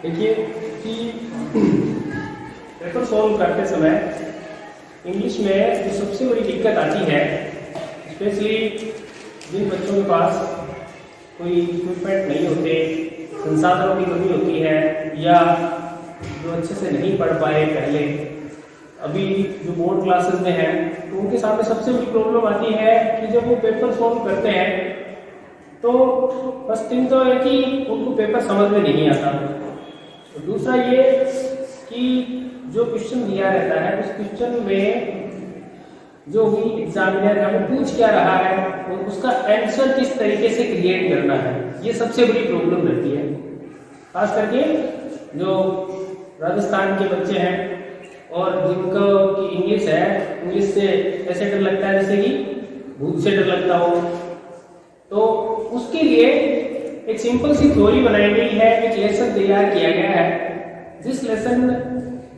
देखिए कि paper solve करते समय इंग्लिश में जो सबसे बड़ी दिक्कत आती है, स्पेशली जिन बच्चों के पास कोई इक्विपमेंट नहीं होते, संसाधनों की कमी होती है, या जो अच्छे से नहीं पढ़ पाए पहले, अभी जो बोर्ड क्लासेस में हैं, तो उनके सामने सबसे बड़ी प्रॉब्लम आती है कि जब वो पेपर सॉल्व करते हैं तो फर्स्ट थिंग तो है कि उनको पेपर समझ में नहीं आता। तो दूसरा ये कि जो क्वेश्चन दिया रहता है उस क्वेश्चन में जो भी एग्जामिनर है वो पूछ क्या रहा है और उसका आंसर किस तरीके से क्रिएट करना है, ये सबसे बड़ी प्रॉब्लम रहती है। खास करके जो राजस्थान के बच्चे हैं और जिनको की इंग्लिश है, इंग्लिश से ऐसे डर लगता है जैसे कि भूत से डर लगता हो, तो उसके लिए एक सिंपल सी थ्योरी बनाई गई है, एक लेसन तैयार किया गया है, जिस लेसन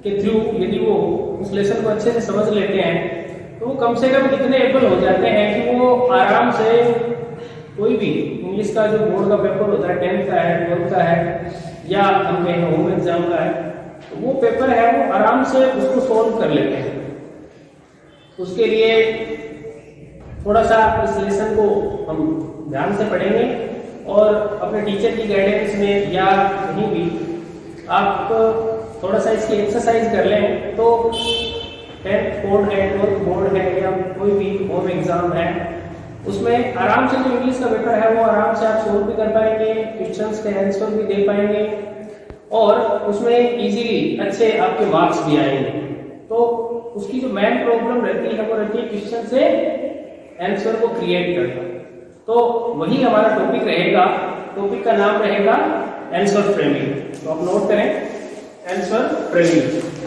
के थ्रू यदि वो उस लेसन को अच्छे से समझ लेते हैं तो वो कम से कम इतने एबल हो जाते हैं कि वो आराम से कोई भी इंग्लिश का जो बोर्ड का पेपर होता है, 10th का है, 12th का है, या हम कहें होम एग्जाम का है, तो वो पेपर है वो आराम से उसको सॉल्व कर लेते हैं। उसके लिए थोड़ा सा इस लेसन को हम ध्यान से पढ़ेंगे और अपने टीचर की गाइडेंस में या कहीं भी आप थोड़ा सा इसकी एक्सरसाइज कर लें तो 10th बोर्ड है, 12th बोर्ड है, या कोई भी होम एग्जाम है, उसमें आराम से जो इंग्लिश का पेपर है वो आराम से आप सॉल्व भी कर पाएंगे, क्वेश्चंस के आंसर भी दे पाएंगे और उसमें इजीली अच्छे आपके मार्क्स भी आएंगे। तो उसकी जो मेन प्रॉब्लम रहती है वो रहती है क्वेश्चन से आंसर को क्रिएट करना। तो वही हमारा टॉपिक रहेगा। टॉपिक का नाम रहेगा आंसर फ्रेमिंग। तो आप नोट करें आंसर फ्रेमिंग।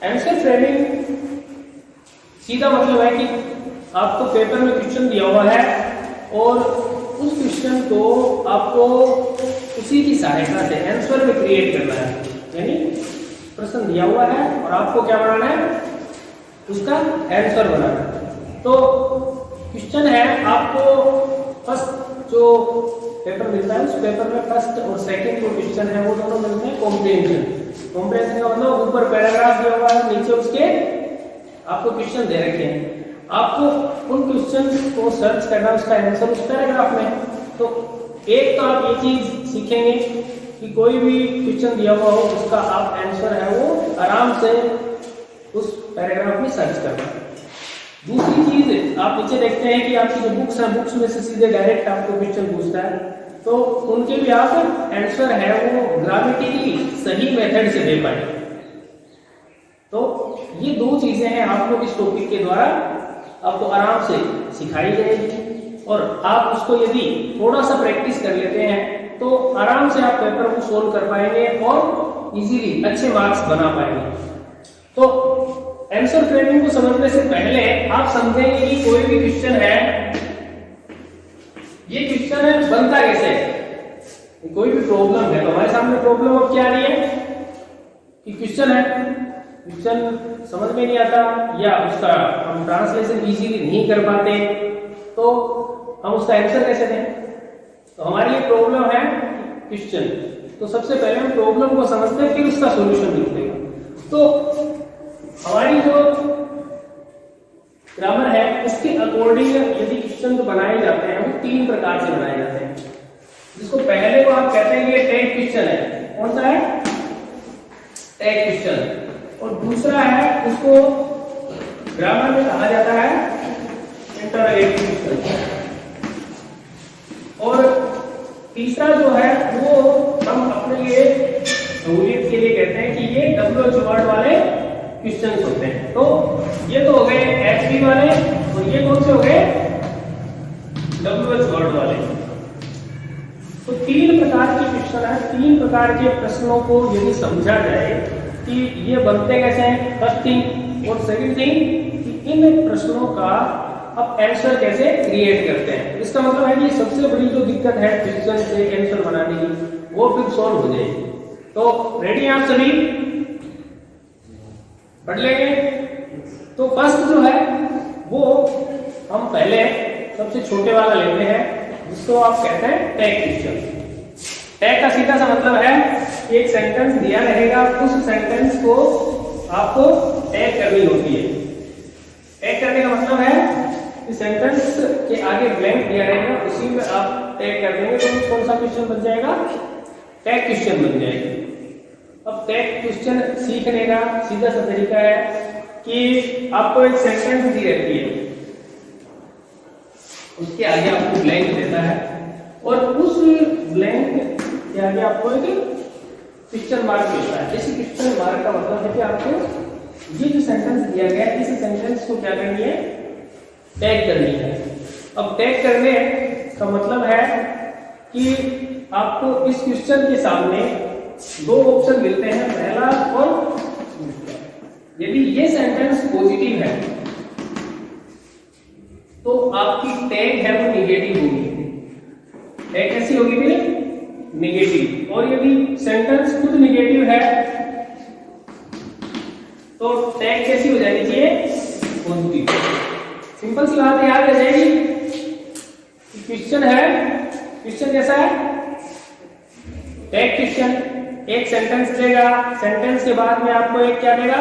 आंसर फ्रेमिंग सीधा मतलब है कि आपको पेपर में क्वेश्चन दिया हुआ है और उस क्वेश्चन को आपको उसी की सहायता से आंसर में क्रिएट करना है। यानी प्रश्न दिया हुआ है और आपको क्या बनाना है, उसका आंसर बनाना है। तो क्वेश्चन है, आपको फर्स्ट जो पेपर मिलता है उस पेपर में फर्स्ट और सेकंड जो क्वेश्चन है वो दोनों मिलते हैं कॉम्प्रिहेंशन। कॉम्प्रिहेंशन का मतलब ऊपर पैराग्राफ दिया हुआ है, नीचे उसके आपको क्वेश्चन दे रखे हैं, आपको उन क्वेश्चन को सर्च करना, उसका आंसर उस पैराग्राफ में। तो एक तो आप ये चीज सीखेंगे कि कोई भी क्वेश्चन दिया हुआ हो उसका आप आंसर है वो आराम से उस पैराग्राफ में सर्च करना। दूसरी चीज आप नीचे देखते हैं कि आपकी जो बुक्स है, बुक्स में से सीधे डायरेक्ट आपको क्वेश्चन पूछता है, तो उनके भी आप आंसर है वो ग्रामेटिकली सही मेथड से दे पाए। तो ये दो चीजें हैं आपको इस टॉपिक के द्वारा आपको आराम से सिखाई जाएगी और आप उसको यदि थोड़ा सा प्रैक्टिस कर लेते हैं तो आराम से आप पेपर को सोल्व कर पाएंगे और इजीली अच्छे मार्क्स बना पाएंगे। तो आंसर फ्रेमिंग को समझने से पहले आप समझेंगे कि कोई भी क्वेश्चन है, ये क्वेश्चन है बनता कैसे है। कोई भी प्रॉब्लम है तो हमारे सामने प्रॉब्लम अब क्या आ रही है कि क्वेश्चन है, क्वेश्चन समझ में नहीं आता या उसका हम ट्रांसलेशन इजीली नहीं कर पाते, तो हम उसका आंसर कैसे दें। तो हमारी ये प्रॉब्लम है क्वेश्चन, तो सबसे पहले हम प्रॉब्लम को समझते हैं फिर उसका सॉल्यूशन निकलेगा। तो हमारी जो ग्रामर है उसके अकॉर्डिंग यदि क्वेश्चन तो बनाए जाते हैं वो 3 प्रकार से बनाए जाते हैं, जिसको पहले को आप कहते हैं कि टैग क्वेश्चन है। कौन सा है? Tag question. और दूसरा है उसको ग्रामर में कहा जाता है इंटरोगेटिव क्वेश्चन। और तीसरा जो है वो हम अपने लिए सहूलियत के लिए कहते हैं कि ये WH वर्ड वाले क्वेश्चंस होते हैं। तो ये तो हो गए HB वाले और ये कौन से हो गए WH वर्ड वाले। तो 3 प्रकार के क्वेश्चन है। 3 प्रकार के प्रश्नों को यदि समझा जाए कि ये बनते कैसे हैं, फर्स्ट थिंग, और सेकंड थिंग कि इन प्रश्नों का अब आंसर कैसे क्रिएट करते हैं। इसका मतलब है कि सबसे बड़ी जो दिक्कत है क्वेश्चन से आंसर बनाने की वो फिर सॉल्व हो जाएगी। तो रेडी हैं आप सभी? पढ़ लेंगे। तो फर्स्ट जो है वो हम पहले सबसे छोटे वाला लेते हैं, जिसको आप कहते हैं टैग क्वेश्चन। टैग का सीधा सा मतलब है कि एक सेंटेंस दिया रहेगा, उस सेंटेंस को आपको टैग करनी होती है। टैग करने का मतलब है कि सेंटेंस के आगे ब्लैंक दिया रहेगा, उसी में आप टैग कर देंगे तो कौन सा क्वेश्चन बन जाएगा? टैग क्वेश्चन बन जाएगा। अब टैग क्वेश्चन सीखने का सीधा सा तरीका है कि आपको एक सेंटेंस दी रहती है, उसके आगे आपको ब्लैंक देता है और उस ब्लैंक के आगे आपको एक क्वेश्चन मार्क देता है। इस क्वेश्चन मार्क का मतलब है कि आपको ये जो सेंटेंस दिया गया है, इस सेंटेंस को क्या करनी है? टैग करनी है। अब टैग करने का मतलब है कि आपको इस क्वेश्चन के सामने दो ऑप्शन मिलते हैं, पहला और दूसरा। यदि ये सेंटेंस पॉजिटिव है तो आपकी टैग है वो निगेटिव होगी। टैग कैसी होगी फिर? निगेटिव। और यदि सेंटेंस खुद निगेटिव है तो टैग कैसी हो जानी चाहिए? पॉजिटिव। सिंपल सी बात याद रह जाएगी। क्वेश्चन है, क्वेश्चन कैसा है? Tag question. एक सेंटेंस देगा, सेंटेंस के बाद में आपको एक क्या देगा?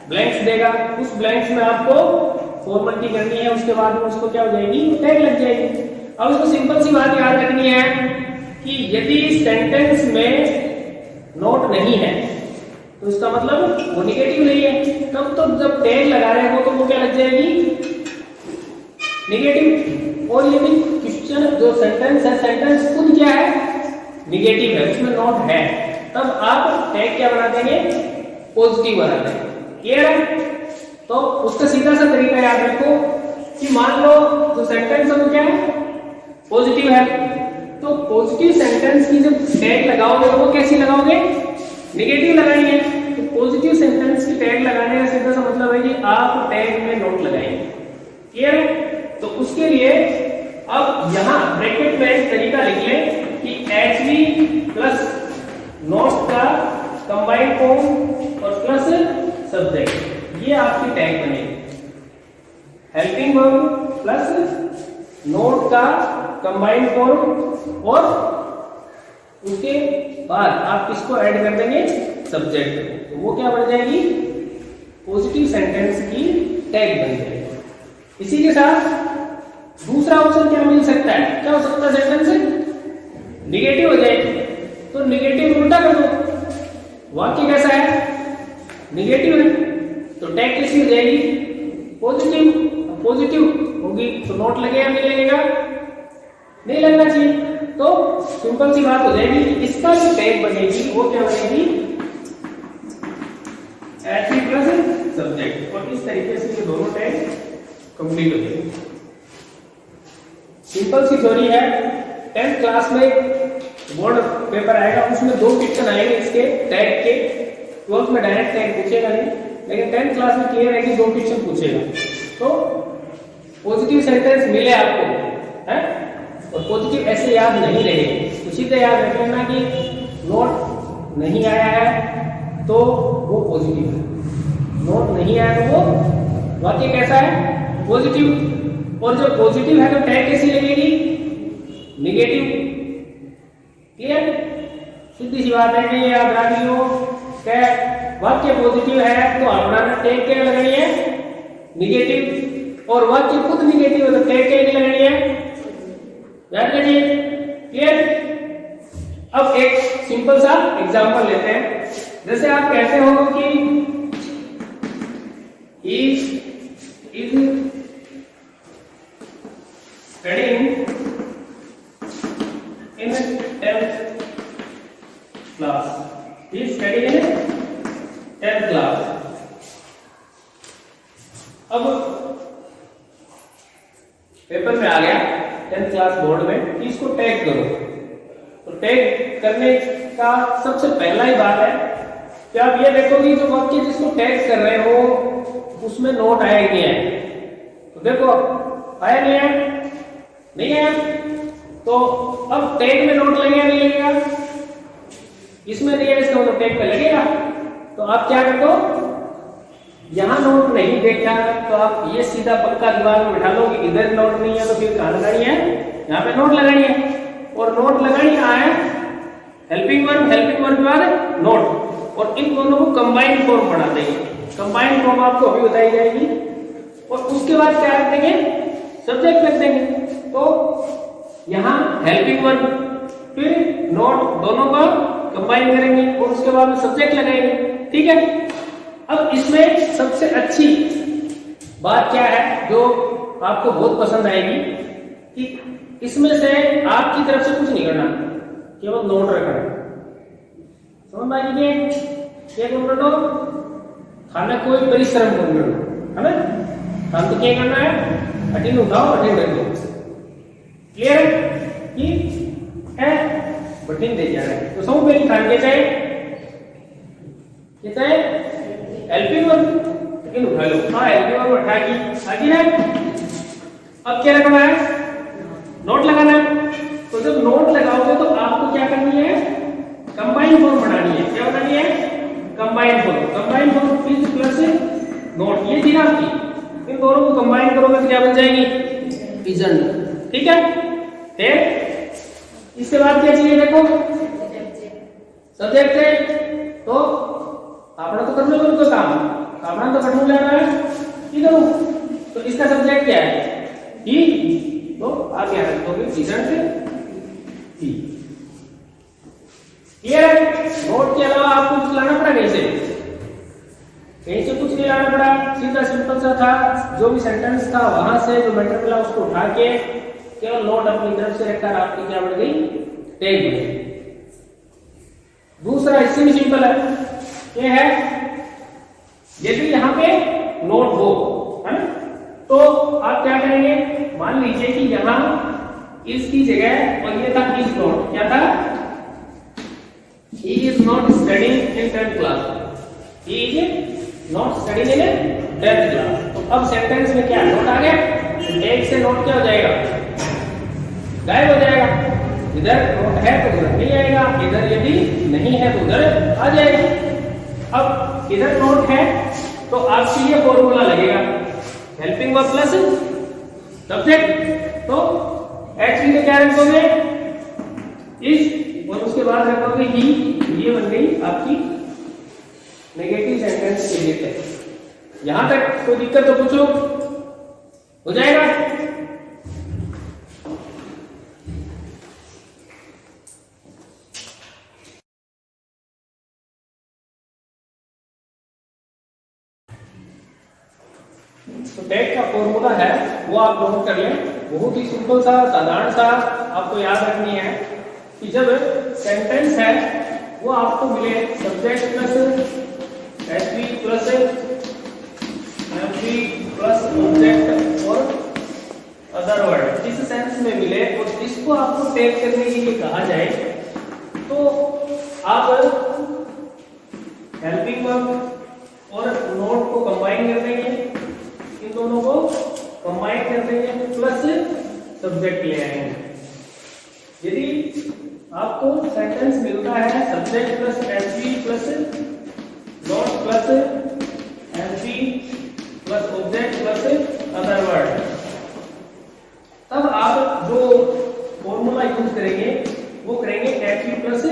ब्लैंक्स देगा। उस ब्लैंक्स में आपको फॉर्मेलिटी करनी है, उसके बाद में उसको क्या हो जाएगी? टैग लग जाएगी। अब इसको सिंपल सी बात याद रखनी है कि यदि सेंटेंस में नोट नहीं है तो इसका मतलब वो निगेटिव नहीं है। तब तो जब टैग लगा रहे हो तो वो क्या लग जाएगी? निगेटिव। और यदि क्वेश्चन जो सेंटेंस है, सेंटेंस खुद क्या है? निगेटिव है, उसमें नोट है, तब आप टैग क्या बना देंगे? पॉजिटिव बना देंगे। क्लियर है? तो उसका सीधा सा तरीका याद रखो कि मान लो जो सेंटेंस है वो क्या है? पॉजिटिव है। तो पॉजिटिव सेंटेंस की जब टैग लगाओगे तो वो कैसी लगाओगे? निगेटिव लगाएंगे। तो पॉजिटिव सेंटेंस की टैग लगाने का सीधा सा मतलब है कि आप टैग में नोट लगाएंगे। क्लियर है? तो उसके लिए अब यहां ब्रैकेट में एक तरीका लिख लें कि HV प्लस नोट का कंबाइंड फॉर्म और प्लस सब्जेक्ट, ये आपकी टैग बनेगी। हेल्पिंग वर्ब प्लस नोट का कंबाइंड फॉर्म और उसके बाद आप किसको ऐड कर देंगे? सब्जेक्ट। तो वो क्या बन जाएगी? पॉजिटिव सेंटेंस की टैग बन जाएगी। इसी के साथ दूसरा ऑप्शन क्या मिल सकता है? क्या हो सकता है? सेंटेंस निगेटिव हो जाएगी तो निगेटिव उल्टा कर दो। वाक्य कैसा है? निगेटिव है तो टैग कैसी हो जाएगी? पॉजिटिव। पॉजिटिव होगी तो नोट लगेगा नहीं लगेगा? नहीं लगना चाहिए। तो सिंपल सी बात हो जाएगी, इसका जो टैग बनेगी वो क्या बनेगी? HV plus subject. और इस तरीके से ये दोनों टैग कंप्लीट हो जाएंगे। सिंपल सी थ्योरी है। 10th क्लास में बोर्ड पेपर आएगा, उसमें दो क्वेश्चन आएंगे इसके टैग के। 12th में डायरेक्ट टैग पूछेगा नहीं, लेकिन 10th क्लास में क्लियर है कि दो क्वेश्चन पूछेगा। तो पॉजिटिव सेंटेंस मिले आपको है और पॉजिटिव ऐसे याद नहीं रहे, तो सीधे याद रख लेना कि नोट नहीं आया है तो वो पॉजिटिव है, नोट नहीं आया तो वो वाक्य कैसा है? पॉजिटिव। और जो पॉजिटिव है तो टैग कैसी लगेगी? निगेटिव। क्लियर? सीधी सी बात है कि याद रख लियो कि वाक्य पॉजिटिव है तो हमारा टैग क्या लगानी है? निगेटिव। और वाक्य खुद निगेटिव है तो टैग क्या लगानी है? याद रखिए। क्लियर? अब एक सिंपल सा एग्जांपल लेते हैं। जैसे आप कहते हो कि he is studying in 10th class. He is studying in 10th class. अब पेपर में आ गया 10th क्लास बोर्ड में कि इसको टैग करो। तो टैग करने का सबसे पहला ही बात है कि आप ये देखो कि जो वाक्य जिसको टैग कर रहे हो उसमें नोट आया नहीं है। तो देखो आया नहीं है, नहीं है, तो अब टैग में नोट लगेगा नहीं लगेगा? इसमें नहीं है, इसका मतलब टैग पे लगेगा। तो आप क्या कर दो? यहाँ नोट नहीं देखा तो आप ये सीधा पक्का दिमाग में बिठा लो कि इधर नोट नहीं है तो फिर कहाँ लगानी है, यहाँ पे नोट लगानी है। और नोट लगानी कहाँ है, हेल्पिंग वर्ब के बाद नोट, और इन दोनों को कंबाइंड फॉर्म बना देंगे। कंबाइंड फॉर्म आपको अभी बताई जाएगी। और उसके बाद क्या रख देंगे, सब्जेक्ट रख देंगे। तो यहाँ हेल्पिंग वर्ब फिर नोट दोनों को कंबाइन करेंगे और उसके बाद में सब्जेक्ट लगाएंगे। ठीक है। अब इसमें सबसे अच्छी बात क्या है जो आपको बहुत पसंद आएगी कि इसमें से आपकी तरफ से कुछ नहीं करना, केवल नोट रखना। समझ में आएगी क्या करो, थाने कोई परिश्रम नहीं करना है ना। हम तो क्या करना है, अटेंड उठाओ अटेंड रख दो। क्लियर है बटन दे जा रहा है। तो सब पहले थान के चाहे हेल्पिंग वर्ब लेकिन उठा लो। हाँ हेल्पिंग वर्ब उठा की आगे ना। अब क्या लगाना है, नोट लगाना है। तो जब नोट लगाओगे तो आपको क्या करनी है, कंबाइन फॉर्म बनानी है। क्या बनानी है, combine form. Combine form is plus note, ये थी ना आपकी, इन दोनों को कंबाइन करोगे तो क्या बन जाएगी, इजंट। ठीक है। फिर इसके बाद क्या चाहिए, देखो सब्जेक्ट है। तो आपने तो करने को तो काम, आपने तो पढ़ने लेना है, ठीक है। तो इसका सब्जेक्ट क्या है, ही। तो आप क्या रखोगे, इजंट ही। क्लियर है। नोट के अलावा आपको कुछ लाना पड़ा कहीं से कुछ नहीं लाना पड़ा। सीधा सिंपल सा था, जो भी सेंटेंस था वहां से जो मैटर मिला उसको उठा के केवल नोट अपनी तरफ से रखकर आपकी क्या बन गई, टैग बन गई। दूसरा इससे भी सिंपल है, ये है यदि यहाँ पे नोट हो, है ना, तो आप क्या करेंगे, मान लीजिए कि यहाँ इसकी जगह और ये था इज नॉट, क्या था, he is not studying in 10th class, he is not studying in 10th class। तो अब सेंटेंस में क्या नोट आ गया, एक से नोट क्या हो जाएगा, गायब हो जाएगा। इधर नोट है तो उधर नहीं आएगा, इधर यदि नहीं है तो उधर आ जाएगा। अब इधर नोट है तो आपसे ये फॉर्मूला लगेगा, हेल्पिंग वर्ब प्लस सब्जेक्ट। तो एचवी में क्या रखोगे, इज, और उसके बाद रखोगे ही। ये बन गई आपकी नेगेटिव सेंटेंस के लिए। यहां तक कोई दिक्कत तो पूछो, हो जाएगा। तो टैग का फॉर्मूला है वो आप नोट कर लें, बहुत ही सिंपल सा साधारण सा आपको याद रखनी है कि जब सेंटेंस है वो आपको मिले subject plus SV plus MV plus object और अदर वर्ड, इस सेंस में मिले और इसको आपको टैग करने के लिए कहा जाए तो आप हेल्पिंग वर्ब और नोट को कंबाइन कर देंगे, इन दोनों को कंबाइन कर देंगे प्लस सब्जेक्ट ले आएंगे। यदि आपको सेंटेंस मिलता है subject plus SV plus not plus MV plus object plus other word, तब आप जो फॉर्मूला यूज करेंगे वो करेंगे HV plus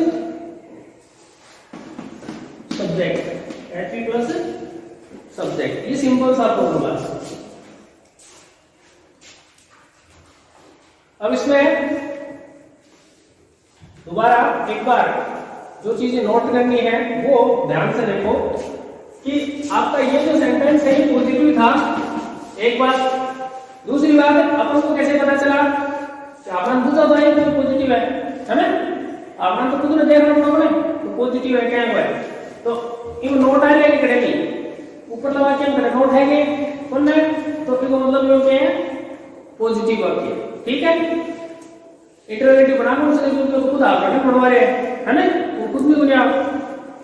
subject, HV plus subject. ये सिंपल सा फॉर्मूला। अब इसमें दोबारा एक बार जो चीजें नोट करनी है वो ध्यान से देखो कि आपका ये जो सेंटेंस है ये पॉजिटिव था, एक बात। दूसरी बात, अपन को कैसे पता चला कि आपने पूछा तो ये पॉजिटिव है ना, आपने तो खुद ने देखना पड़ा तो पॉजिटिव है क्या है, तो इन नोट आ जाएगी करेंगे ऊपर लगा के अंदर नोट है कि कौन है, तो इसका मतलब ये क्या है, पॉजिटिव वाक्य। ठीक है। इंटरोगेटिव बनाना उसके लिए खुद आप पढ़वा रहे हैं, है ना, वो खुद भी बने आप।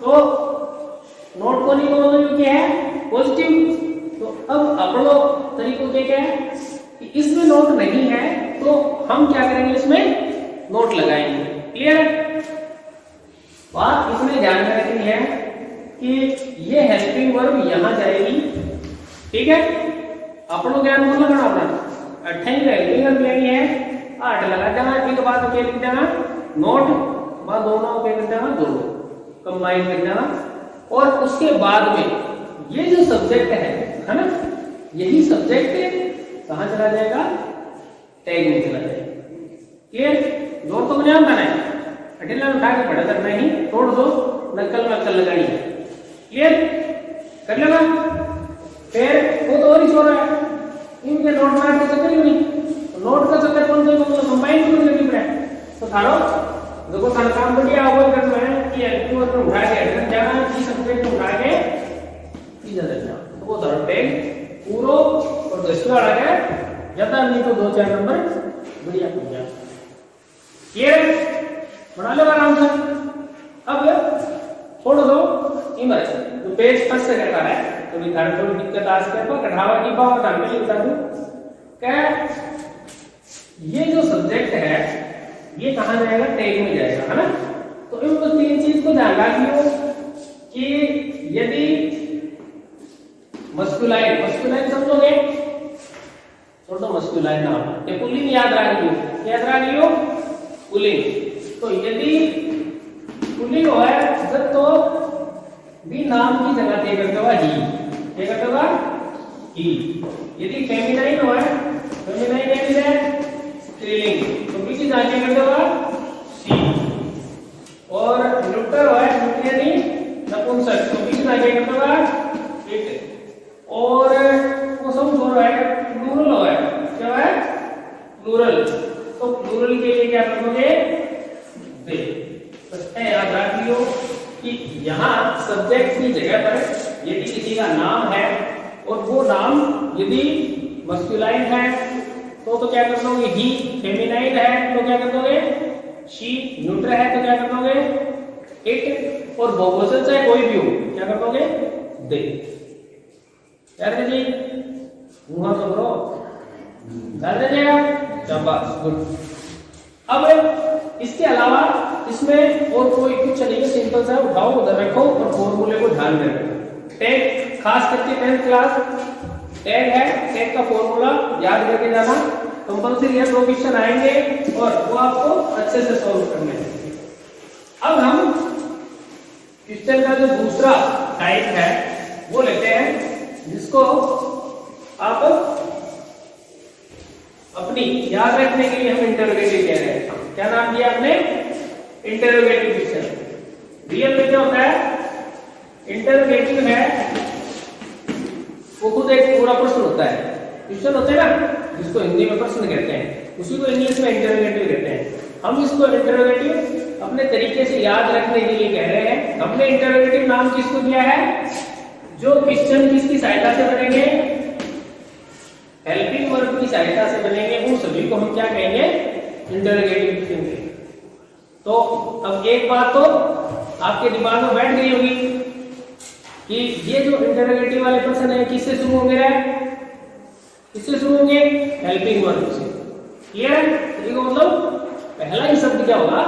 तो नोट को नहीं को मतलब क्या है, पॉजिटिव। तो अब अपनो तरीकों क्या है कि इसमें नोट नहीं है तो हम क्या करेंगे, इसमें नोट लगाएंगे। क्लियर है। बात इसमें ध्यान में रखनी है कि ये हेल्पिंग वर्ब यहां जाएगी ठीक है, अपनों ज्ञान को लगाना अपना अट्ठाई वैल्यू लेनी है 8 लगा देना, एक बात क्या लिख देना नोट बाद दोनों क्या कर देना दोनों कंबाइन कर देना, और उसके बाद में ये जो सब्जेक्ट है ना, यही सब्जेक्ट कहाँ चला जाएगा टैग में चला जाएगा। क्लियर, जोर तो मुझे आता है अकेला उठा के पढ़ा करना ही, तोड़ दो नकल लगानी है। क्लियर कर लेना, फिर वो तो और ही सो रहा है इनके नोट मार के चक्कर ही नहीं, नोट का चक्कर कौन सा कंबाइन क्यों नहीं कर रहा है, तो थारो देखो थारा काम बढ़िया वो करना है कि एक्टिव में उठा के अगर जाना की सब्जेक्ट उठा के सीधा देना, तो वो धरो टैग पूरो और 10 वाला है ज्यादा नहीं तो 2-4 नंबर बढ़िया हो गया। क्लियर, बना लो आराम से। अब छोड़ दो इमर्ज तो पेज फर्स्ट से कहता है तो विद्यार्थी थोड़ी दिक्कत आ सकती है, पर कढ़ावा की बात हम भी बता दूं क्या ये जो सब्जेक्ट है ये कहां जाएगा टैग में जाएगा, है ना। तो इन 3 चीज को ध्यान रखियो कि यदि मस्कुलाइन समझोगे छोड़ दो मस्कुलाइन नाम ये पुल्लिंग याद रखियो पुल्लिंग, तो यदि पुल्लिंग हो है तो भी नाम की जगह क्या करता ही, यदि फेमिनाइन हो है फेमिनाइन है स्त्रीलिंग तो पीछे जाके करता सी, और न्यूट्रल हो है यानी नपुंसक तो पीछे जाके करता इट, और वो सब जो है प्लूरल हो है क्या है प्लूरल, तो प्लूरल के लिए क्या करोगे दे, तो याद रख लियो कि यहाँ सब्जेक्ट की जगह पर यदि किसी का नाम है और वो नाम यदि मस्कुलाइन है तो क्या कर दोगे ही, फेमिनाइन है तो क्या कर दोगे शी, न्यूट्रल है तो क्या कर दोगे इट, और बहुवचन चाहे कोई भी हो क्या कर दोगे दे। याद रखिए वहां तो करो याद रखिएगा, शाबाश गुड। अब इसके अलावा इसमें और कोई कुछ नहीं है, सिंपल सा उठाओ उधर रखो और फॉर्मूले को ध्यान में रखो। टैग खास करके 10th क्लास टैग है, टैग का फॉर्मूला याद करके जाना कंपल्सरी है, 2 क्वेश्चन आएंगे और वो आपको अच्छे से सॉल्व करने हैं। अब हम क्वेश्चन का जो दूसरा टाइप है वो लेते हैं जिसको आप अपनी याद रखने के लिए हम इंटरोगेटिव कह रहे हैं। क्या नाम दिया आपने इंटरोगेटिव क्वेश्चन। रियल में क्या होता है इंटरोगेटिव है वो खुद एक पूरा प्रश्न होता है, क्वेश्चन होते हैं ना जिसको हिंदी में प्रश्न कहते हैं उसी को इंग्लिश में इंटरोगेटिव कहते हैं। हम इसको इंटरोगेटिव अपने तरीके से याद रखने के लिए कह रहे हैं। हमने इंटरोगेटिव नाम किसको दिया है, जो क्वेश्चन किसकी सहायता से बनेंगे हेल्पिंग वर्ब की सहायता से बनेंगे, उन सभी को हम क्या कहेंगे इंटरोगेटिव क्वेश्चन कहेंगे। तो अब एक बात तो आपके दिमाग में बैठ गई होगी कि ये जो इंटरोगेटिव वाले प्रश्न है किससे शुरू होंगे, किससे शुरू होंगे हेल्पिंग वर्ब से। क्लियर है, देखो मतलब पहला ही शब्द क्या होगा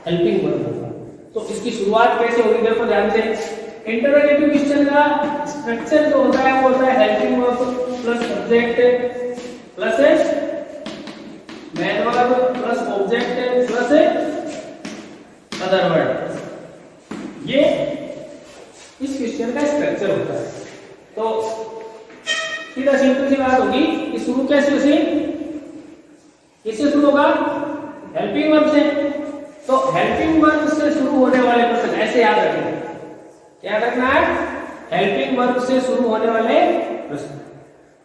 हेल्पिंग वर्ब होगा। तो इसकी शुरुआत कैसे होगी देखो ध्यान से। इंटरोगेटिव क्वेश्चन का स्ट्रक्चर जो होता है वो होता है helping verb plus subject plus main verb plus object plus other word. ये इस क्वेश्चन का स्ट्रक्चर होता है। तो सीधा सिंपल सी बात होगी कि शुरू कैसे से किससे शुरू होगा हेल्पिंग वर्ब से। तो हेल्पिंग वर्ब से शुरू होने वाले प्रश्न ऐसे याद रखना, क्या रखना है हेल्पिंग वर्ब से शुरू होने वाले प्रश्न।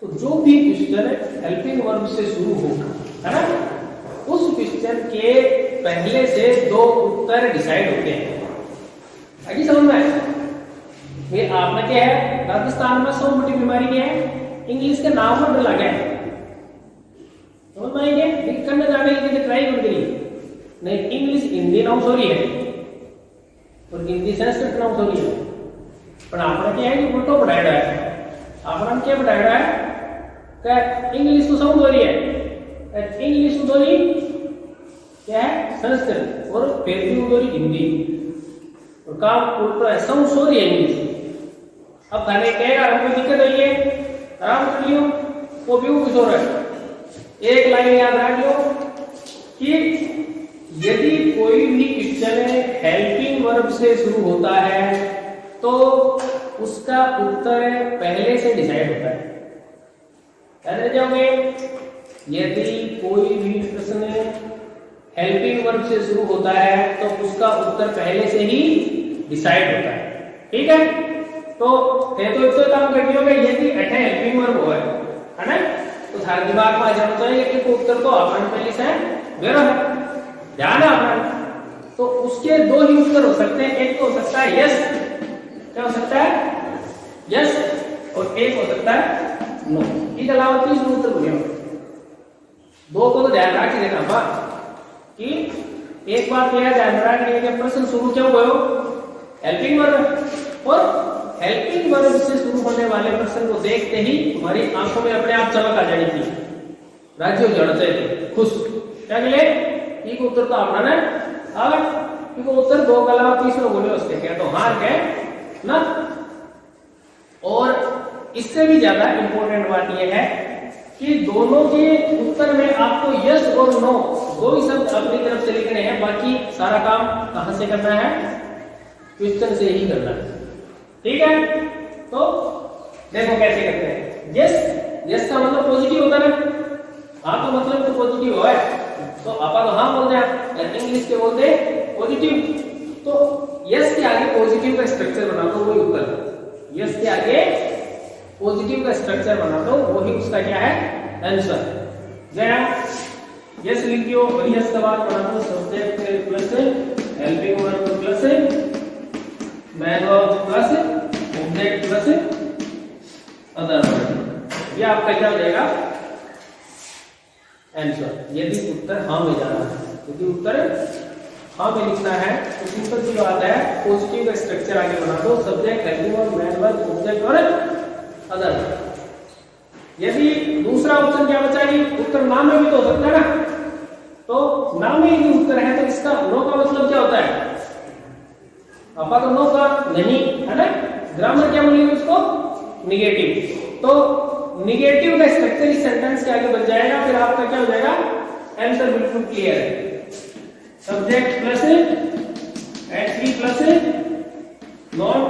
तो जो भी क्वेश्चन हेल्पिंग वर्ब से शुरू होगा है ना, उस क्वेश्चन के पहले से 2 उत्तर डिसाइड होते हैं। आगे समझ में आया? ये आपने क्या है राजस्थान में 100 मोटी बीमारी क्या है इंग्लिश के नाम में डला गया समझ में आएंगे करने जाने के लिए ट्राई कर रही नहीं, इंग्लिश हिंदी नाम सॉरी है और हिंदी संस्कृत नाम सॉरी है, पर आपने क्या है कि उल्टो पढ़ाया है। आपने क्या पढ़ाया है क्या इंग्लिश तो समझ हो रही है, इंग्लिश उधोरी क्या है संस्कृत और फिर भी उधोरी हिंदी और काम उल्टा है, समझ हो रही है इंग्लिश। अब खाने कहेगा हमको दिक्कत हुई है आराम कर लियो, वो भी कुछ हो रहा है। एक लाइन याद रख लो कि यदि कोई भी क्वेश्चन हेल्पिंग वर्ब से शुरू होता है तो उसका उत्तर पहले से डिसाइड होता है। याद जाओगे, यदि कोई भी प्रश्न हेल्पिंग वर्ब से शुरू होता है तो उसका उत्तर पहले से ही डिसाइड होता है। ठीक है, तो इतना काम कर दियोगे यदि अठे हेल्पिंग वर्ब हो है ना, तो थारे दिमाग में आ जाना चाहिए कि उत्तर तो अपन पहले से वेरो है, ध्यान है अपना। तो उसके दो ही उत्तर हो सकते हैं, एक तो हो सकता है यस, क्या हो सकता है यस, और एक हो सकता है नो। इसके अलावा तीसरा उत्तर बोलिए, दो को तो ध्यान रख के देखना बात कि एक बात यह ध्यान रखना कि प्रश्न शुरू क्यों हुआ हेल्पिंग वर्ब, और हेल्पिंग वर्ब से शुरू होने वाले प्रश्न को देखते ही हमारी आंखों में अपने आप चमक आ जानी थी, राज्य हो जाना चाहिए खुश। क्या मिले ठीक उत्तर तो अपना ना, और क्योंकि उत्तर दो के अलावा तीसरा बोले उसके क्या तो हार गए ना। और इससे भी ज्यादा इंपॉर्टेंट बात यह है कि दोनों के उत्तर में आपको यस और नो दो ही शब्द अपनी तरफ से लिखने हैं, बाकी सारा काम कहां से करना है, क्वेश्चन से ही करना है। ठीक है, तो देखो कैसे करते हैं। यस, यस का मतलब पॉजिटिव होता है ना, हाँ तो मतलब तो पॉजिटिव है, तो आपा तो हाँ बोलते हैं, इंग्लिश के बोलते हैं पॉजिटिव। तो यस के आगे पॉजिटिव का स्ट्रक्चर बना दो, वही उत्तर। यस के आगे पॉजिटिव का स्ट्रक्चर बना दो, वही उसका क्या है आंसर। जया यस लिख दियो और यस का बाद बना दो subject plus helping verb plus man verb plus object plus other verb. ये आपका क्या हो जाएगा आंसर। यदि उत्तर हाँ में जाना है, यदि उत्तर हाँ में लिखना है तो सिंपल सी बात है, पॉजिटिव का स्ट्रक्चर आगे बना दो, subject helping verb man verb object और अदर। यदि दूसरा ऑप्शन क्या बचा है, उत्तर नाम में भी तो हो सकता है ना, तो नाम में ही उत्तर है तो इसका नो का मतलब क्या होता है, आपा तो नो का नहीं है ना, ग्रामर क्या बोलेंगे उसको निगेटिव। तो निगेटिव का स्ट्रक्चर इस सेंटेंस के आगे बन जाएगा, फिर आपका क्या हो जाएगा आंसर बिल्कुल क्लियर है। Subject plus HV plus not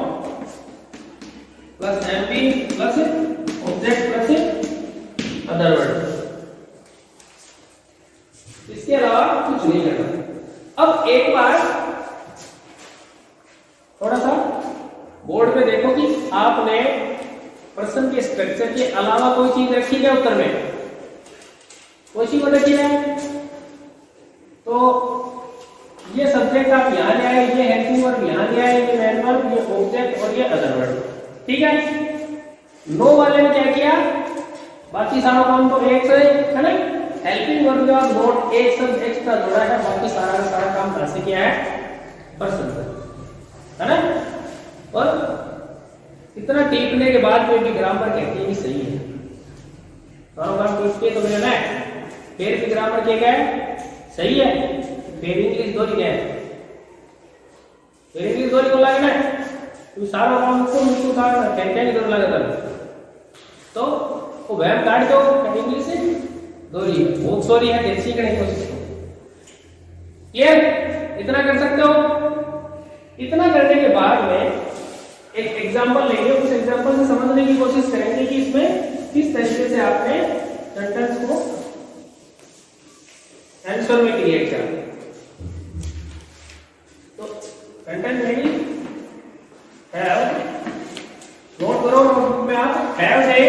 plus MP plus object plus other word. इसके अलावा कुछ नहीं करना। अब एक बार थोड़ा सा बोर्ड पे देखो कि आपने प्रश्न के स्ट्रक्चर के अलावा कोई चीज रखी है उत्तर में, कोई चीज रखी है। तो ये सब्जेक्ट आप यहां ले आए, ये हेल्पिंग वर्ब यहां ले आए, ये मैन वर्ब, ये ऑब्जेक्ट और ये अदर वर्ड। ठीक है, नो वाले ने क्या किया, बाकी सारा काम तो एक से है ना, हेल्पिंग वर्ब के बाद नोट एक शब्द एक्स्ट्रा जोड़ा है, बाकी सारा काम कहां से किया है पर्सन से, है ना। और इतना टीपने के बाद भी ग्रामर कहती है सही है, सारा काम टीप के तो मिला है, फिर भी ग्रामर क्या है सही है, फिर इंग्लिश दो लिखे हैं, फिर इंग्लिश दो लिखो लगे ना, तो सारा काम को मुझको था क्या नहीं दो लगा था, तो वो वैम काट दो इंग्लिश से दो लिखे, बहुत सॉरी है, फिर सीखने की कोशिश करो। क्लियर, इतना कर सकते हो। इतना करने के बाद में एक एग्जांपल लेंगे, उस एग्जांपल से समझने की कोशिश करेंगे कि इसमें किस तरीके से आपने सेंटेंस को आंसर में क्रिएट किया। तो सेंटेंस रेडी है, नोट करो, नोटबुक में आप हैव से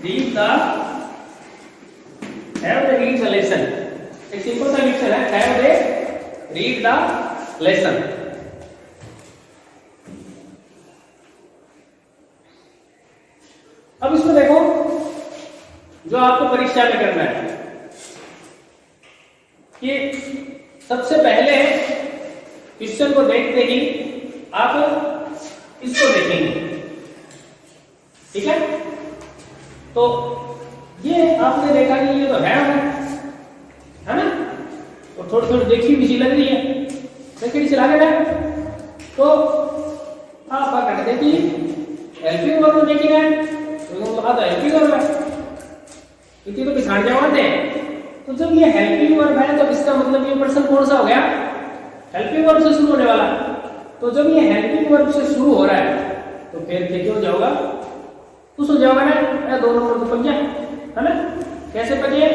रीड द लेसन। एक सिंपल सा लेक्चर है, have they read the lesson. अब इसमें देखो जो आपको परीक्षा में करना है कि सबसे पहले क्वेश्चन को देखते ही आप इसको देखेंगे, ठीक है। तो ये आपने देखा कि ये तो है ना, और थोड़ी थोड़ी देखी भी लग रही है, देखी चला गया। तो आप कर देखिए हेल्पिंग वर्ब देखी ना तो लगा तो हेल्पिंग वर्ब है इतनी तो पिछाड़ जाते हैं। तो जब ये हेल्पिंग वर्ब है तो इसका मतलब ये पर्सन कौन सा हो गया, हेल्पिंग वर्ब से शुरू होने वाला। तो जब ये हेल्पिंग वर्ब से शुरू हो रहा है तो फिर क्या हो जाएगा, कुछ हो जाएगा ना, दोनों नंबर तो पक गया है ना। कैसे पके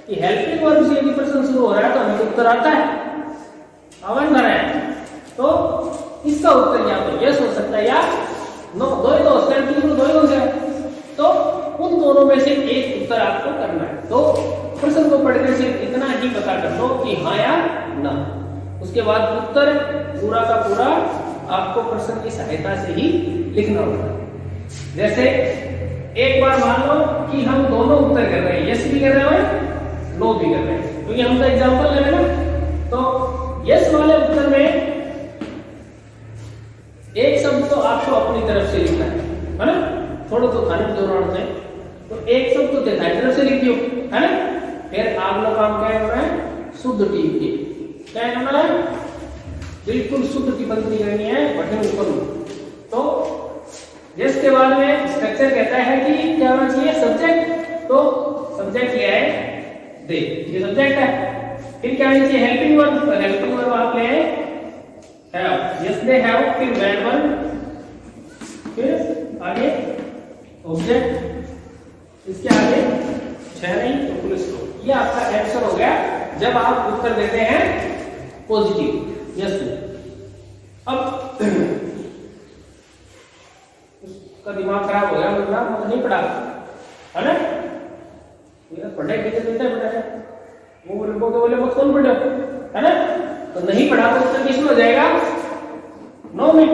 कि हेल्पिंग वर्ब से यदि पर्सन शुरू हो रहा है तो हमें उत्तर आता है, आवन भरा है, तो इसका उत्तर या तो यस हो सकता है या नो, दो ही तो होते हैं, तीन दो ही होते हैं। तो उन दोनों में से एक उत्तर आपको करना है। तो प्रश्न को पढ़ने से इतना ही पता कर लो कि हाँ या ना, उसके बाद उत्तर पूरा का पूरा आपको प्रश्न की सहायता से ही लिखना होगा। जैसे एक बार मान लो कि हम दोनों उत्तर कर रहे हैं, यस भी कर रहे हैं नो भी कर रहे हैं, क्योंकि हम तो एग्जांपल ले रहे हैं ना। तो यस वाले उत्तर में एक शब्द तो आपको अपनी तरफ से लिखना है ना, थोड़ा तो खाने दौरान से तो एक शब्द तो देता है तरफ से लिख दियो है ना। फिर आप लोग काम क्या करना है, शुद्ध टीप की क्या करना है, बिल्कुल शुद्ध टिप्पणी करनी है बटन ऊपर। तो जिसके बाद में स्ट्रक्चर कहता है कि क्या होना चाहिए, सब्जेक्ट। तो सब्जेक्ट क्या है, दे, ये सब्जेक्ट है। फिर क्या होना चाहिए, हेल्पिंग वर्ब। हेल्पिंग वर्ब आप ले हैव, यस दे हैव, फिर मैन वर्ब, फिर आगे ऑब्जेक्ट, इसके आगे छह नहीं तो फुल स्टॉप। ये आपका आंसर हो गया जब आप उत्तर देते हैं पॉजिटिव यस। अब उसका दिमाग खराब हो गया, मतलब नहीं पढ़ा है ना, ये पढ़े कैसे देते हैं बेटा, वो बोले मत कौन पढ़ो है ना। तो नहीं पढ़ा तो उत्तर किसमें हो जाएगा, नो में।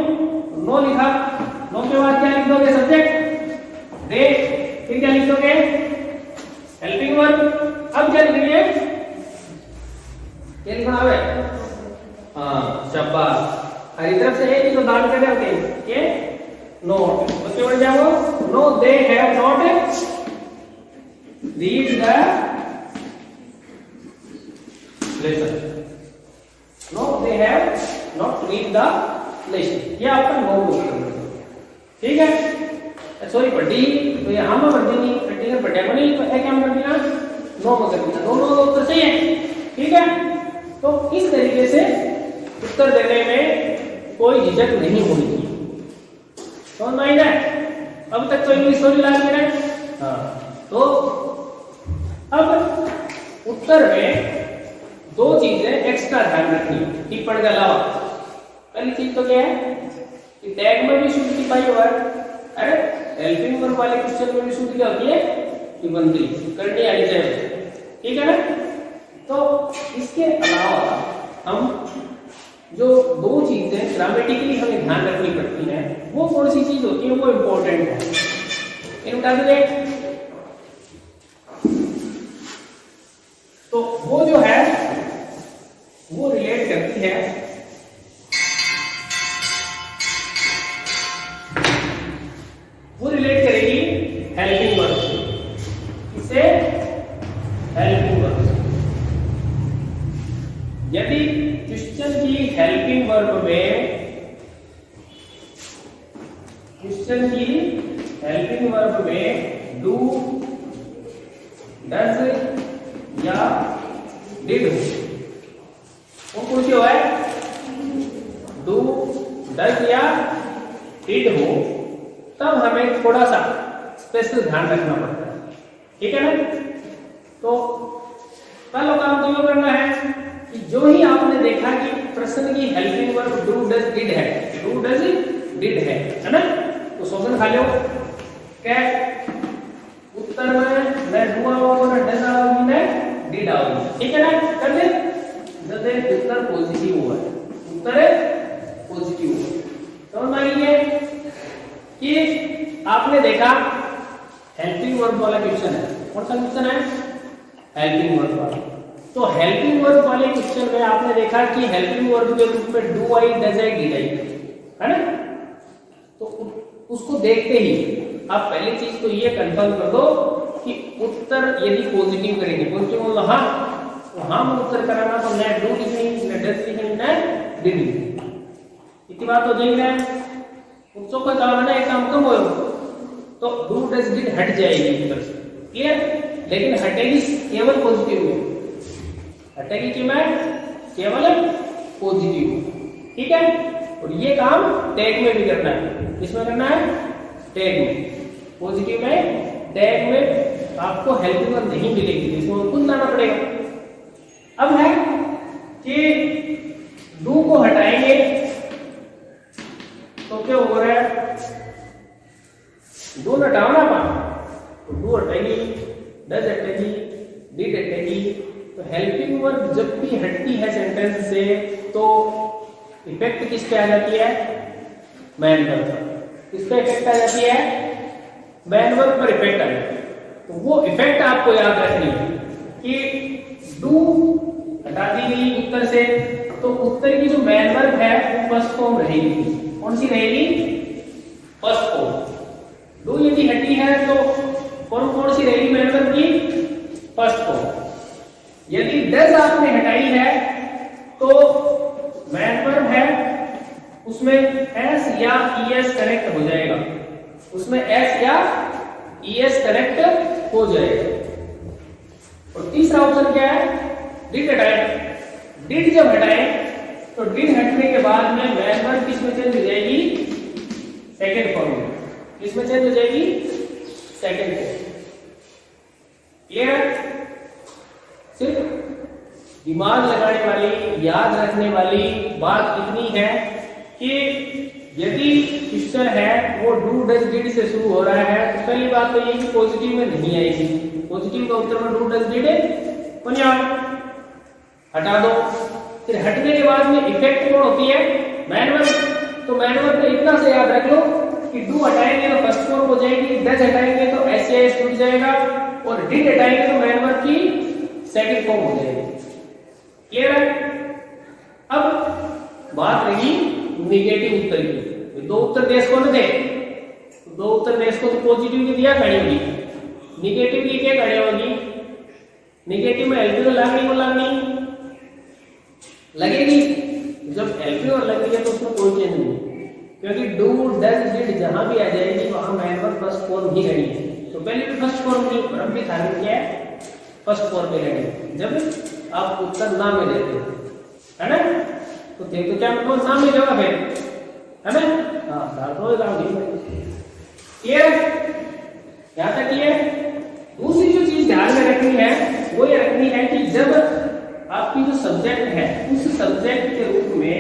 नो लिखा, नो के बाद क्या लिख दोगे, सब्जेक्ट दे, फिर क्या लिख दोगे, हेल्पिंग वर्ब। अब क्या लिखेंगे, क्या लिखना है, हाँ शाबाश, हरी तरफ से एक तो दान कर रहे के नो, उसके बाद जाओ, no they have not read the lesson, no they have not read the lesson. ये आपका नो बोल, ठीक है। सॉरी पढ़ी तो यहां में पढ़ी नहीं, पढ़ी कर पढ़ा को नहीं, तो है क्या कर दिया, नो में कर दिया, दोनों का उत्तर सही है, ठीक है। तो इस तरीके से उत्तर देने में कोई झिझक नहीं होनी चाहिए, समझ में आई ना। अब तक तो इंग्लिश सॉरी लाल में हाँ। तो अब उत्तर में दो चीजें एक्स्ट्रा ध्यान रखनी है टिप्पणी के अलावा। पहली चीज तो क्या है कि टैग में भी शुद्ध टिप्पणी हुआ है, अरे हेल्पिंग वर्ब वाले क्वेश्चन में भी शुद्ध क्या होती है, निबंधी करनी आनी चाहिए, ठीक है ना। तो इसके अलावा हम जो दो चीजें ग्रामेटिकली हमें ध्यान रखनी पड़ती हैं, वो कौन सी चीज होती है, वो इंपॉर्टेंट है, इन बता दें। तो वो जो है वो रिलेट करती है करेगी हेल्पिंग वर्ब से, इसे हेल्पिंग वर्ब से। यदि क्वेश्चन की हेल्पिंग वर्ब में डू, डज या डिड हो, वो कौन सी हो है, डू डज या डिड हो, तब हमें थोड़ा सा स्पेशल ध्यान रखना पड़ता है, ठीक है ना। तो पहला काम तो ये करना है कि जो ही आपने देखा कि प्रश्न की helping verb do does did है, डू डज डिड है ना, तो शोषण खा लो क्या उत्तर में मैं डू आऊंगा ना डज आऊंगी ना डिड आऊंगी, ठीक है ना। कर दे जब उत्तर पॉजिटिव हुआ है, उत्तर पॉजिटिव हुआ, समझ में आई है कि आपने देखा हेल्पिंग वर्ब वाला क्वेश्चन है, कौन सा क्वेश्चन है, हेल्पिंग वर्ब वाला। तो हेल्पिंग वर्ब वाले क्वेश्चन में आपने देखा कि हेल्पिंग वर्ब के रूप में do I, does I, did I है ना। तो उसको देखते ही आप पहली चीज तो ये कंफर्म कर दो कि उत्तर यदि पॉजिटिव करेंगे, पॉजिटिव मतलब हाँ, तो हाँ में उत्तर कराना, तो न डू लिखेंगे, न डज लिखेंगे, न डिड लिखेंगे, इतनी बात हो जाएगी ना। उत्सव का काम है ना, एक काम कम हो तो डू डज डिड हट जाएगी उत्तर से, क्लियर। लेकिन हटेगी केवल पॉजिटिव में, हटेगी कि मैं केवल पॉजिटिव, ठीक है। और ये काम टैग में भी करना है, किसमें करना है, टैग में। पॉजिटिव में टैग में आपको हेल्पिंग वर्ब नहीं मिलेगी, इसमें खुद लाना पड़ेगा। अब है कि डू को हटाएंगे तो क्या हो रहा है, डू हटाओ ना अपन, तो डू हटेगी, डज हटेगी, डिड हटेगी। तो हेल्पिंग वर्ब जब भी हटती है सेंटेंस से तो इफेक्ट किस पे आ जाती है, मैन वर्ब पर। किस पे इफेक्ट आ जाती है, मैन वर्ब पर इफेक्ट आ जाती है। तो वो इफेक्ट आपको याद रखनी है कि डू हटा दी गई उत्तर से, तो उत्तर की जो मैन वर्ब है वो फर्स्ट फॉर्म रहेगी। कौन सी रहेगी, फर्स्ट फॉर्म। डू यदि हटी है तो फॉर्म कौन सी रहेगी मैन वर्ब की, फर्स्ट फॉर्म। यदि डज आपने हटाई है तो मैन वर्ब है उसमें एस या ईएस करेक्ट हो जाएगा, उसमें एस या ईएस करेक्ट हो जाएगा। और तीसरा ऑप्शन क्या है, डिड हटाए। डिड जब हटाए तो डिड हटने के बाद में मैन वर्ब किसमें चेंज हो जाएगी, सेकंड फॉर्म में। किसमें चेंज हो जाएगी, सेकंड फॉर्म। क्लियर। सिर्फ दिमाग लगाने वाली, याद रखने वाली बात इतनी है कि यदि क्वेश्चन है वो डू डज डिड से शुरू हो रहा है तो पहली बात तो ये कि पॉजिटिव में नहीं आएगी। पॉजिटिव का उत्तर में डू डज डिड कौन हटा दो। फिर हटने के बाद में इफेक्ट कौन होती है, मैन वर्ब। तो मैन वर्ब इतना से याद रख लो कि डू हटाएंगे तो फर्स्ट फॉर्म हो जाएगी, डज हटाएंगे तो एस या एस छूट जाएगा, और डिड हटाएंगे तो मैन वर्ब की सेकंड फॉर्म हो जाएगी। क्लियर है। अब बात रही निगेटिव उत्तर की। दो उत्तर देश को न दे, दो उत्तर देश को तो पॉजिटिव की दिया खड़ी होगी, निगेटिव की क्या खड़ी होगी। निगेटिव में एलपी और लगनी को लगेगी। जब एलपी और लग रही है तो उसमें कोई चेंज नहीं, क्योंकि डू डज डिड जहां भी आ जाएगी वहां मैन वर्ब फर्स्ट फॉर्म ही रहनी है। तो पहले भी फर्स्ट फॉर्म थी और अब भी खाली क्या है, फर्स्ट फॉर्म में रहनी जब आप उत्तर ना में देते हो, है ना। तो देखो क्या मतलब सामने जाओगा फिर, है ना। हाँ तो क्लियर, यहां तक क्लियर। दूसरी जो चीज ध्यान में रखनी है वो ये रखनी है कि जब आपकी जो सब्जेक्ट है उस सब्जेक्ट के रूप में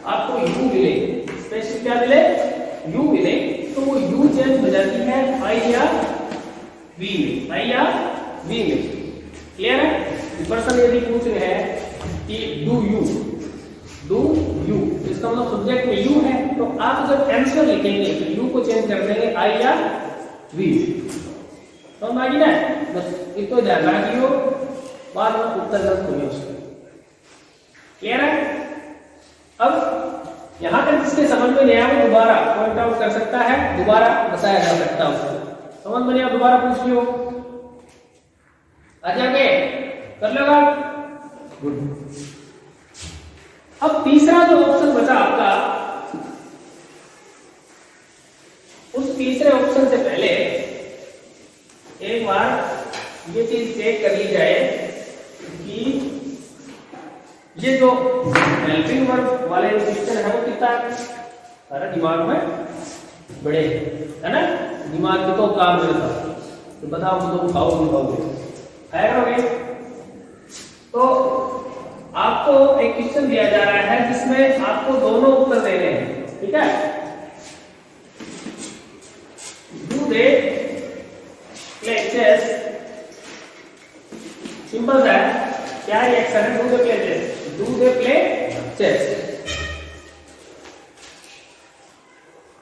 आपको यू मिले, स्पेशल क्या मिले, यू मिले, तो वो यू चेंज हो जाती है आई या वी में, आई या वी में। क्लियर है। पर्सन यदि पूछ रहे हैं कि डू यू, इसका मतलब सब्जेक्ट में यू है, तो आप जब आंसर लिखेंगे तो यू को चेंज कर देंगे आई या वी। तो मानी ना, बस इसको ध्यान रखियो, बाद में उत्तर गलत होंगे उसके। क्लियर है। अब यहां तक जिसके समझ में नहीं आया वो दोबारा पॉइंट आउट कर सकता है, दोबारा बताया जा सकता है उसको। समझ में नहीं आया दोबारा पूछ लियो, आ जाओगे, कर लोगा, गुड। अब तीसरा जो ऑप्शन बचा आपका, उस तीसरे ऑप्शन से पहले एक बार ये चीज चेक कर ली जाए कि ये जो हेल्पिंग वर्ब वाले क्वेश्चन है वो कितना सारा दिमाग में बड़े है ना, दिमाग की तो काम करता। तो बताओ तो खाओगे खाएगा। तो आपको एक क्वेश्चन दिया जा रहा है जिसमें आपको दोनों उत्तर देने हैं, ठीक है। Do they play chess, simple है, क्या रिएक्शन है, do they play chess, do they play chess,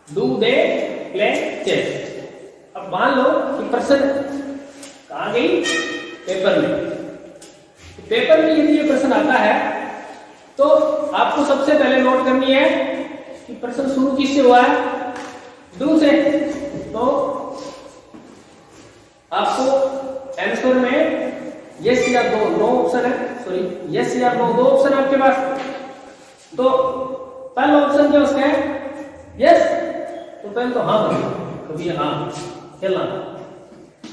do they play chess. अब मान लो कि प्रश्न कहां गई, पेपर में। पेपर में यदि ये प्रश्न आता है तो आपको सबसे पहले नोट करनी है कि प्रश्न शुरू किससे हुआ है, डू से। तो आपको आंसर में यस या नो ऑप्शन है, सॉरी यस या नो, दो ऑप्शन आपके पास। तो पहला ऑप्शन क्या उसका है, यस, तो पहले तो हाँ बोलो, कभी हाँ खेलना,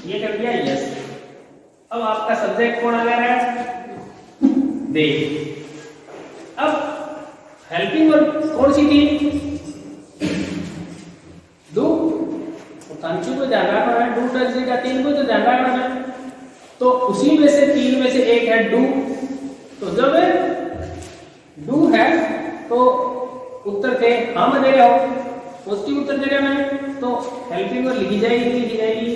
ये कर दिया यस। अब आपका सब्जेक्ट कौन आ गया है, दे। अब हेल्पिंग वर्ब कौन सी थी, डू। तो कंट्री को ध्यान रखना है, डू टच का 3 को तो ध्यान रखना है। तो उसी में से 3 में से एक है डू। तो जब डू है तो उत्तर थे हाँ में दे रहे हो, पॉजिटिव उत्तर दे रहे हैं, तो हेल्पिंग वर्ब लिखी जाएगी नहीं लिखी जाएगी,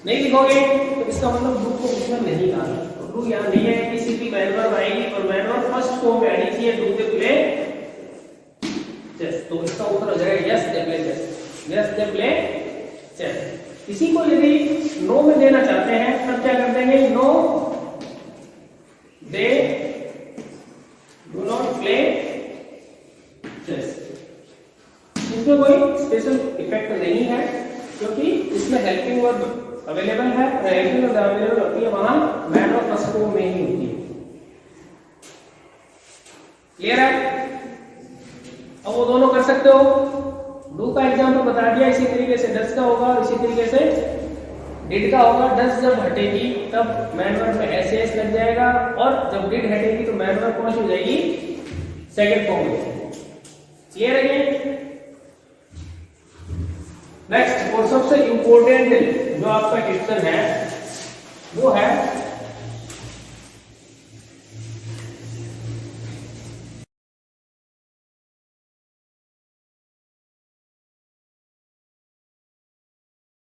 नहीं लिखोगे तो इसका मतलब डू को उसमें नहीं आना। तो डू यहाँ नहीं है, किसी भी मैन वर्ब आएगी और मैन वर्ब फर्स्ट फॉर्म में आनी चाहिए, डू दे प्ले चेस। तो इसका उत्तर हो जाएगा yes they play chess, yes they play chess. किसी को यदि नो में देना चाहते हैं तब क्या कर देंगे, no they do not play chess. इसमें कोई स्पेशल इफेक्ट नहीं है क्योंकि इसमें हेल्पिंग वर्ब अवेलेबल है और हेल्पिंग वर्ब अवेलेबल होती है वहां मैन और फर्स्ट फॉर्म में ही होती है। क्लियर है? अब वो दोनों कर सकते हो। डू का एग्जाम्पल बता दिया, इसी तरीके से डज का होगा और इसी तरीके से डिड का होगा। डज जब हटेगी तब मैन वर्ब में एस एस लग जाएगा और जब डिड हटेगी तो मैन वर्ब कौन सी हो जाएगी, सेकंड फॉर्म में। क्लियर है? नेक्स्ट और सबसे इंपॉर्टेंट जो आपका क्वेश्चन है वो है